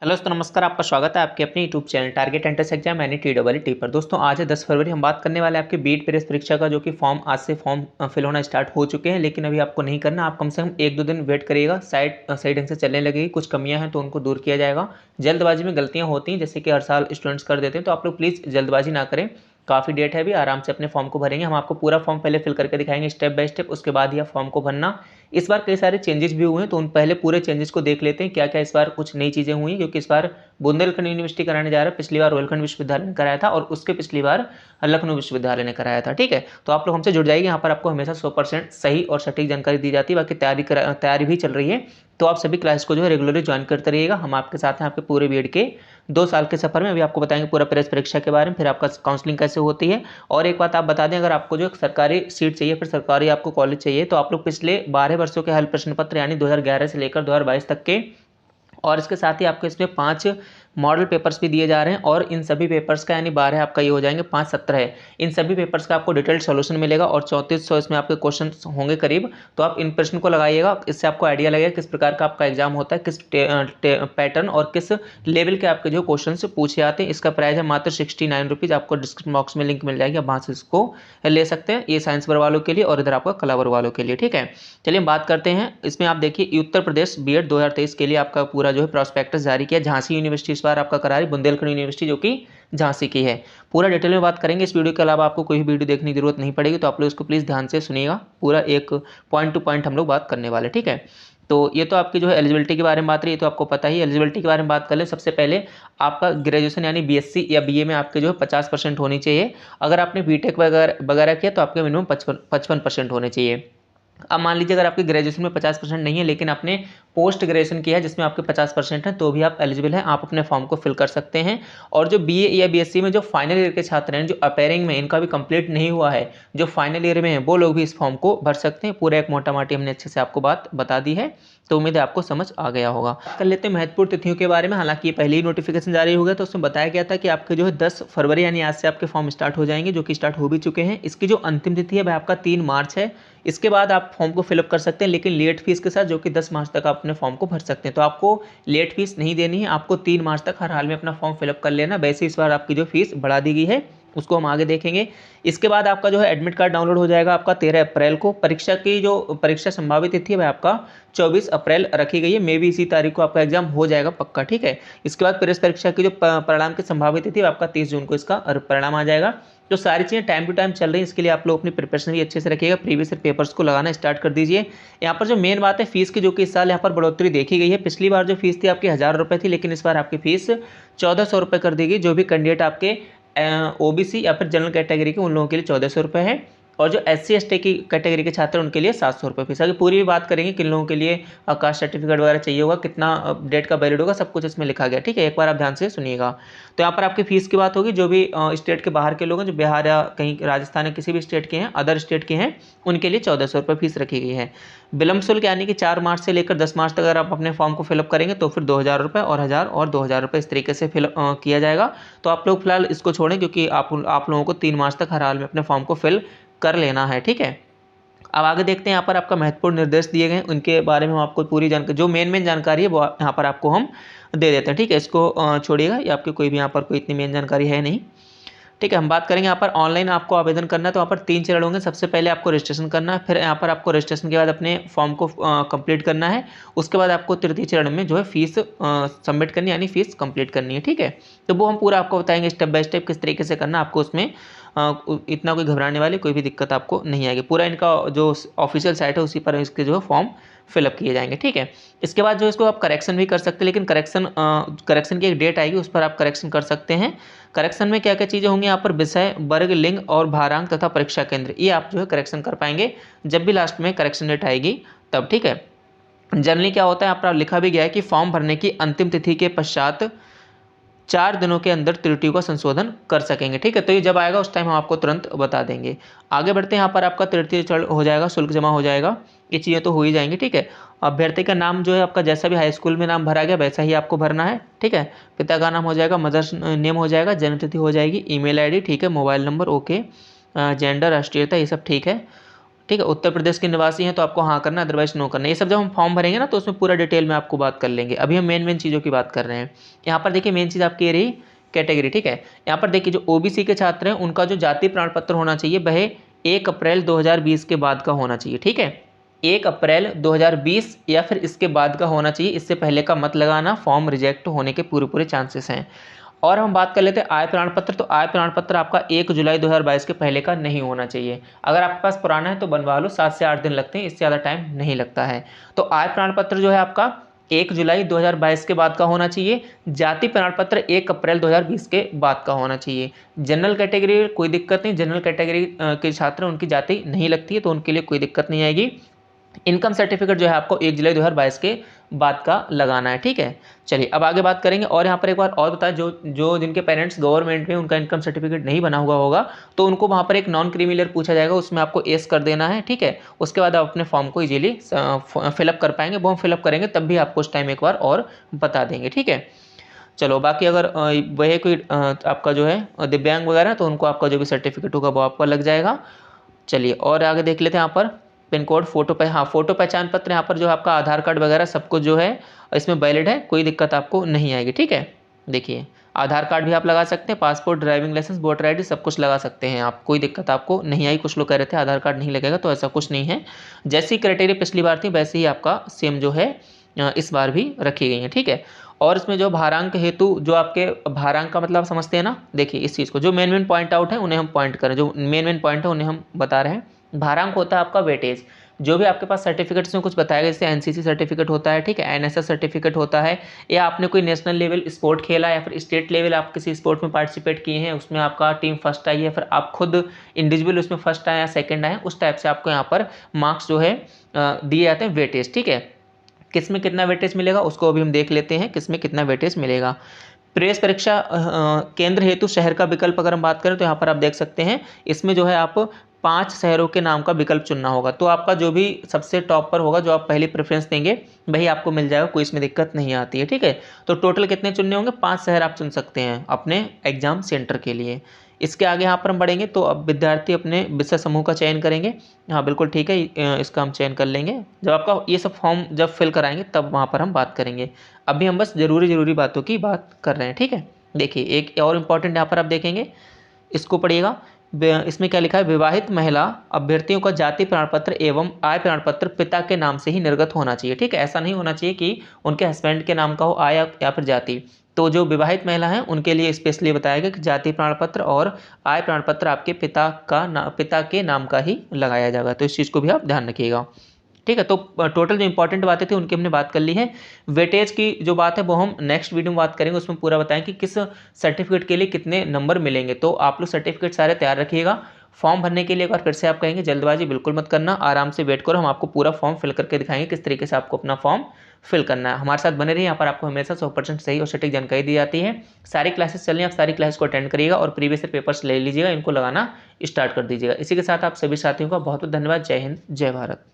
Hello दोस्तों, नमस्कार। आपका स्वागत है आपके अपने YouTube channel target entrance exam यानी TEE पर। दोस्तों आज है 10 फरवरी। हम बात करने वाले हैं आपके बीट प्रेस परीक्षा का, जो कि फॉर्म आज से फॉर्म फिल होना स्टार्ट हो चुके हैं। लेकिन अभी आपको नहीं करना, आप कम से कम 1-2 दिन वेट करिएगा। साइट सही ढंग से चलने लगेगी, कुछ कमियां हैं तो उनको दूर किया जाएगा। जल्दबाजी में गलतियां होती हैं, जैसे कि हर साल स्टूडेंट्स कर देते हैं, तो आप लोग प्लीज़ जल्दबाजी ना करें। काफ़ी डेट है, अभी आराम से अपने फॉर्म को भरेंगे। हम आपको पूरा फॉर्म पहले फिल करके दिखाएंगे स्टेप बाय स्टेप, उसके बाद ही आप फॉर्म को भरना। इस बार कई सारे चेंजेस भी हुए हैं, तो उन पहले पूरे चेंजेस को देख लेते हैं क्या क्या इस बार कुछ नई चीज़ें हुई, क्योंकि इस बार बुंदेलखंड यूनिवर्सिटी कराने जा रहा है। पिछली बार रोहिलखंड विश्वविद्यालय ने कराया था और उसके पिछली बार लखनऊ विश्वविद्यालय ने कराया था। ठीक है, तो आप लोग हमसे जुड़ जाइए। यहाँ पर आपको हमेशा 100% सही और सटीक जानकारी दी जाती है। बाकी तैयारी भी चल रही है, तो आप सभी क्लास को जो है रेगुलरली ज्वाइन करते रहिएगा। हम आपके साथ हैं आपके पूरे बीएड के 2 साल के सफर में। अभी आपको बताएंगे पूरा प्रेस परीक्षा के बारे में, फिर आपका काउंसलिंग कैसे होती है। और एक बात आप बता दें, अगर आपको जो सरकारी सीट चाहिए, फिर सरकारी आपको कॉलेज चाहिए, तो आप लोग पिछले 12 वर्षों के हल प्रश्न पत्र यानी 2011 से लेकर 2022 तक के, और इसके साथ ही आपको इसमें 5 मॉडल पेपर्स भी दिए जा रहे हैं। और इन सभी पेपर्स का यानी 12 आपका ये हो जाएंगे, 5 17 है। इन सभी पेपर्स का आपको डिटेल्ड सॉल्यूशन मिलेगा और 3400 इसमें आपके क्वेश्चन होंगे करीब। तो आप इन प्रश्न को लगाइएगा, इससे आपको आइडिया लगेगा किस प्रकार का आपका एग्जाम होता है, किस पैटर्न और किस लेवल के आपके जो क्वेश्चन से पूछे आते हैं। इसका प्राइस है मात्र 69 रुपीज़। आपको डिस्क्रिप्शन बॉक्स में लिंक मिल जाएगी, आप वहाँ से इसको ले सकते हैं। ये साइंस वर वालों के लिए और इधर आपका कला वर वालों के लिए। ठीक है, चलिए हम बात करते हैं। इसमें आप देखिए उत्तर प्रदेश बीएड 2023 के लिए आपका पूरा जो है प्रॉस्पेक्टस जारी किया। झांसी यूनिवर्सिटी इस बार आपका करा रही, बुंदेलखंड यूनिवर्सिटी जो कि झांसी की है। पूरा डिटेल में बात करेंगे इस वीडियो के अलावा, आपको कोई वीडियो देखने की जरूरत नहीं पड़ेगी, तो आप लोग इसको प्लीज़ ध्यान से सुनिएगा। पूरा एक पॉइंट टू पॉइंट हम लोग बात करने वाले। ठीक है, तो ये तो आपकी जो है एलिजिबिलिटी के बारे में बात रही है, तो आपको पता ही। एलिजिबिलिटी के बारे में बात कर ले, सबसे पहले आपका ग्रेजुएशन यानी बीएससी या बीए में आपके जो है 50% होनी चाहिए। अगर आपने बीटेक वगैरह वगैरह किया तो आपके मिनिमम 55% होने चाहिए। अब मान लीजिए अगर आपके ग्रेजुएशन में 50% नहीं है, लेकिन आपने पोस्ट ग्रेजुएशन किया है जिसमें आपके 50% है, तो भी आप एलिजिबल हैं, आप अपने फॉर्म को फिल कर सकते हैं। और जो बीए या बीएससी में जो फाइनल ईयर के छात्र हैं, जो अपेयरिंग में इनका भी कंप्लीट नहीं हुआ है, जो फाइनल ईयर में है, वो लोग भी इस फॉर्म को भर सकते हैं। पूरा एक मोटा माटी हमने अच्छे से आपको बात बता दी है, तो उम्मीद है आपको समझ आ गया होगा। कर लेते हैं महत्वपूर्ण तिथियों के बारे में। हालांकि ये पहले ही नोटिफिकेशन जारी हो गया, तो उसमें बताया गया था कि आपके जो है 10 फरवरी यानी आज से आपके फॉर्म स्टार्ट हो जाएंगे, जो कि स्टार्ट हो भी चुके हैं। इसकी जो अंतिम तिथि है वह आपका 3 मार्च है। इसके बाद आप फॉर्म को फिलअप कर सकते हैं, लेकिन लेट फीस के साथ, जो कि 10 मार्च तक आप अपने फॉर्म को भर सकते हैं। तो आपको लेट फीस नहीं देनी है, आपको 3 मार्च तक हर हाल में अपना फॉर्म फिलअप कर लेना। वैसे इस बार आपकी जो फीस बढ़ा दी गई है, उसको हम आगे देखेंगे। इसके बाद आपका जो है एडमिट कार्ड डाउनलोड हो जाएगा आपका 13 अप्रैल को। परीक्षा की जो परीक्षा संभावित तिथि है वह आपका 24 अप्रैल रखी गई है। मे भी इसी तारीख को आपका एग्जाम हो जाएगा पक्का। ठीक है, इसके बाद प्रेस परीक्षा की जो परिणाम की संभावित तिथि है आपका 30 जून को इसका परिणाम आ जाएगा। तो सारी चीज़ें टाइम टू टाइम चल रही हैं, इसके लिए आप लोग अपनी प्रिपरेशन भी अच्छे से रखिएगा। प्रीवियस पेपर्स को लगाना स्टार्ट कर दीजिए। यहाँ पर जो मेन बात है फीस की, जो कि इस साल यहाँ पर बढ़ोतरी देखी गई है। पिछली बार जो फीस थी आपकी 1000 रुपये थी, लेकिन इस बार आपकी फीस 1400 रुपये कर दी गई। जो भी कैंडिडेट आपके ओबीसी या फिर जनरल कैटेगरी के, उन लोगों के लिए 1400 रुपये है। और जो SC ST की कैटेगरी के छात्र हैं उनके लिए 700 रुपये फीस। आगे पूरी बात करेंगे किन लोगों के लिए कास्ट सर्टिफिकेट वगैरह चाहिए होगा, कितना डेट का वैलिड होगा, सब कुछ इसमें लिखा गया। ठीक है, एक बार आप ध्यान से सुनिएगा। तो यहाँ पर आपकी फीस की बात होगी। जो भी स्टेट के बाहर के लोग हैं, जो बिहार या कहीं राजस्थान या किसी भी स्टेट के हैं, अदर स्टेट के हैं, उनके लिए 1400 रुपये फीस रखी गई है। विलंब शुल्क यानी कि 4 मार्च से लेकर 10 मार्च तक अगर आप अपने फॉर्म को फिलअप करेंगे तो फिर 2000 रुपये और 1000 और 2000 रुपये इस तरीके से फिल किया जाएगा। तो आप लोग फिलहाल इसको छोड़ें, क्योंकि आप लोगों को 3 मार्च तक हर हाल में अपने फॉर्म को फिल कर लेना है। ठीक है, अब आगे देखते हैं। यहाँ पर आपका महत्वपूर्ण निर्देश दिए गए हैं, उनके बारे में हम आपको पूरी जानकारी, जो मेन जानकारी है वो यहाँ पर आपको हम दे देते हैं। ठीक है, इसको छोड़िएगा, ये आपकी कोई भी यहाँ पर कोई इतनी मेन जानकारी है नहीं। ठीक है, हम बात करेंगे यहाँ पर ऑनलाइन आपको आवेदन करना है, तो यहाँ पर 3 चरण होंगे। सबसे पहले आपको रजिस्ट्रेशन करना है, फिर यहाँ पर आपको रजिस्ट्रेशन के बाद अपने फॉर्म को कंप्लीट करना है। उसके बाद आपको तृतीय चरण में जो है फीस सबमिट करनी, यानी फीस कंप्लीट करनी है। ठीक है, तो वो हम पूरा आपको बताएंगे स्टेप बाय स्टेप किस तरीके से करना। आपको उसमें इतना कोई घबराने वाली कोई भी दिक्कत आपको नहीं आएगी। पूरा इनका जो ऑफिशियल साइट है उसी पर इसके जो है फॉर्म फिलअप किए जाएंगे। ठीक है, इसके बाद जो इसको आप करेक्शन भी कर सकते हैं, लेकिन करेक्शन की एक डेट आएगी, उस पर आप करेक्शन कर सकते हैं। करेक्शन में क्या क्या चीज़ें होंगी यहाँ पर, विषय, वर्ग, लिंग और भारांक तथा परीक्षा केंद्र, ये आप जो है करेक्शन कर पाएंगे जब भी लास्ट में करेक्शन डेट आएगी तब। ठीक है, जनरली क्या होता है, आप लिखा भी गया है कि फॉर्म भरने की अंतिम तिथि के पश्चात 4 दिनों के अंदर त्रुटियों का संशोधन कर सकेंगे। ठीक है, तो ये जब आएगा उस टाइम हम आपको तुरंत बता देंगे। आगे बढ़ते हैं, यहाँ पर आपका तृतीय चरण हो जाएगा, शुल्क जमा हो जाएगा, ये चीज़ें तो हो ही जाएंगी। ठीक है, अभ्यर्थी का नाम जो है आपका जैसा भी हाई स्कूल में नाम भरा गया वैसा ही आपको भरना है। ठीक है, पिता का नाम हो जाएगा, मदर्स नेम हो जाएगा, जन्म तिथि हो जाएगी, ईमेल आईडी, ठीक है, मोबाइल नंबर ओके, जेंडर, राष्ट्रीयता, ये सब ठीक है। ठीक है, उत्तर प्रदेश के निवासी हैं तो आपको हाँ करना, अदरवाइज नो करना। ये सब जब हम फॉर्म भरेंगे ना तो उसमें पूरा डिटेल में आपको बात कर लेंगे। अभी हम मेन चीज़ों की बात कर रहे हैं। यहाँ पर देखिए मेन चीज़ आपकी ये रही कैटेगरी, ठीक है। यहाँ पर देखिए जो ओबीसी के छात्र हैं उनका जो जाति प्रमाण पत्र होना चाहिए वह 1 अप्रैल 2020 के बाद का होना चाहिए, ठीक है। 1 अप्रैल 2020 या फिर इसके बाद का होना चाहिए, इससे पहले का मत लगाना, फॉर्म रिजेक्ट होने के पूरे चांसेस हैं। और हम बात कर लेते हैं आय प्रमाण पत्र। तो आय प्रमाण पत्र आपका 1 जुलाई 2022 के पहले का नहीं होना चाहिए। अगर आपके पास पुराना है तो बनवा लो, 7 से 8 दिन लगते हैं, इससे ज़्यादा टाइम नहीं लगता है। तो आय प्रमाण पत्र जो है आपका 1 जुलाई 2022 के बाद का होना चाहिए। जाति प्रमाण पत्र 1 अप्रैल 2020 के बाद का होना चाहिए। जनरल कैटेगरी कोई दिक्कत नहीं, जनरल कैटेगरी के छात्र उनकी जाति नहीं लगती है तो उनके लिए कोई दिक्कत नहीं आएगी। इनकम सर्टिफिकेट जो है आपको 1 जुलाई 2022 के बाद का लगाना है, ठीक है। चलिए अब आगे बात करेंगे। और यहाँ पर एक बार और बताएं, जो जिनके पेरेंट्स गवर्नमेंट में उनका इनकम सर्टिफिकेट नहीं बना हुआ होगा तो उनको वहाँ पर एक नॉन क्रीमी पूछा जाएगा, उसमें आपको एस कर देना है, ठीक है। उसके बाद आप अपने फॉर्म को इजीली फिलअप कर पाएंगे। वो हम फिलअप करेंगे तब भी आपको उस टाइम एक बार और बता देंगे, ठीक है। चलो बाकी अगर वह कोई आपका जो है दिव्यांग वगैरह तो उनको आपका जो भी सर्टिफिकेट होगा वो आपका लग जाएगा। चलिए और आगे देख लेते हैं। यहाँ पर पिन कोड, फोटो पहचान पत्र, यहाँ पर जो आपका आधार कार्ड वगैरह सब कुछ जो है इसमें वैलिड है, कोई दिक्कत आपको नहीं आएगी, ठीक है। देखिए आधार कार्ड भी आप लगा सकते हैं, passport, driving licence, voter ID सब कुछ लगा सकते हैं आप, कोई दिक्कत आपको नहीं आई। कुछ लोग कह रहे थे आधार कार्ड नहीं लगेगा, तो ऐसा कुछ नहीं है। जैसी क्राइटेरिया पिछली बार थी वैसे ही आपका सेम जो है इस बार भी रखी गई है, ठीक है। और इसमें जो भारांक हेतु, जो आपके भारांक का मतलब समझते हैं ना, देखिए इस चीज़ को जो मेन पॉइंट आउट है उन्हें हम पॉइंट करें, जो मेन पॉइंट है उन्हें हम बता रहे हैं। भारांक होता है आपका वेटेज, जो भी आपके पास सर्टिफिकेट्स में कुछ बताया गया, जैसे एनसीसी सर्टिफिकेट होता है, ठीक है, एनएसएस सर्टिफिकेट होता है, या आपने कोई नेशनल लेवल स्पोर्ट खेला या फिर स्टेट लेवल आप किसी स्पोर्ट में पार्टिसिपेट किए हैं, उसमें आपका टीम फर्स्ट आई है, फिर आप खुद इंडिविजुअल उसमें फर्स्ट आए या सेकंड आए, उस टाइप से आपको यहाँ पर मार्क्स जो है दिए जाते हैं वेटेज, ठीक है। किस में कितना वेटेज मिलेगा उसको अभी हम देख लेते हैं, किस में कितना वेटेज मिलेगा। प्रवेश परीक्षा केंद्र हेतु शहर का विकल्प अगर हम बात करें तो यहाँ पर आप देख सकते हैं, इसमें जो है आप 5 शहरों के नाम का विकल्प चुनना होगा। तो आपका जो भी सबसे टॉप पर होगा, जो आप पहली प्रेफरेंस देंगे वही आपको मिल जाएगा, कोई इसमें दिक्कत नहीं आती है, ठीक है। तो टोटल कितने चुनने होंगे, 5 शहर आप चुन सकते हैं अपने एग्जाम सेंटर के लिए। इसके आगे यहाँ पर हम बढ़ेंगे तो अब विद्यार्थी अपने विषय समूह का चयन करेंगे। हाँ बिल्कुल ठीक है, इसका हम चयन कर लेंगे जब आपका ये सब फॉर्म जब फिल कराएंगे तब वहाँ पर हम बात करेंगे। अभी हम बस ज़रूरी बातों की बात कर रहे हैं, ठीक है। देखिए एक और इम्पॉर्टेंट यहाँ पर आप देखेंगे, इसको पढ़िएगा। इसमें क्या लिखा है, विवाहित महिला अभ्यर्थियों का जाति प्रमाण पत्र एवं आय प्रमाण पत्र पिता के नाम से ही निर्गत होना चाहिए, ठीक है। ऐसा नहीं होना चाहिए कि उनके हस्बैंड के नाम का हो आय या फिर जाति। तो जो विवाहित महिला हैं उनके लिए स्पेशली बताया गया कि जाति प्रमाण पत्र और आय प्रमाण पत्र आपके पिता के नाम का ही लगाया जाएगा। तो इस चीज़ को भी आप ध्यान रखिएगा, ठीक है। तो टोटल जो इंपॉर्टेंट बातें थी उनकी हमने बात कर ली है। वेटेज की जो बात है वो हम नेक्स्ट वीडियो में बात करेंगे, उसमें पूरा बताएं कि किस सर्टिफिकेट के लिए कितने नंबर मिलेंगे। तो आप लोग सर्टिफिकेट सारे तैयार रखिएगा। फॉर्म भरने के लिए एक बार फिर से आप कहेंगे जल्दबाजी बिल्कुल मत करना, आराम से वेट करो, हम आपको पूरा फॉर्म फिल करके दिखाएंगे किस तरीके से आपको अपना फॉर्म फिल करना है। हमारे साथ बने रहिए, यहाँ पर आपको हमेशा 100% सही और सटीक जानकारी दी जाती है। सारी क्लासेस चल रही हैं, आप सारी क्लासेस को अटेंड करिएगा और प्रीवियस पेपर्स ले लीजिएगा, इनको लगाना स्टार्ट कर दीजिएगा। इसी के साथ आप सभी साथियों का बहुत बहुत धन्यवाद। जय हिंद, जय भारत।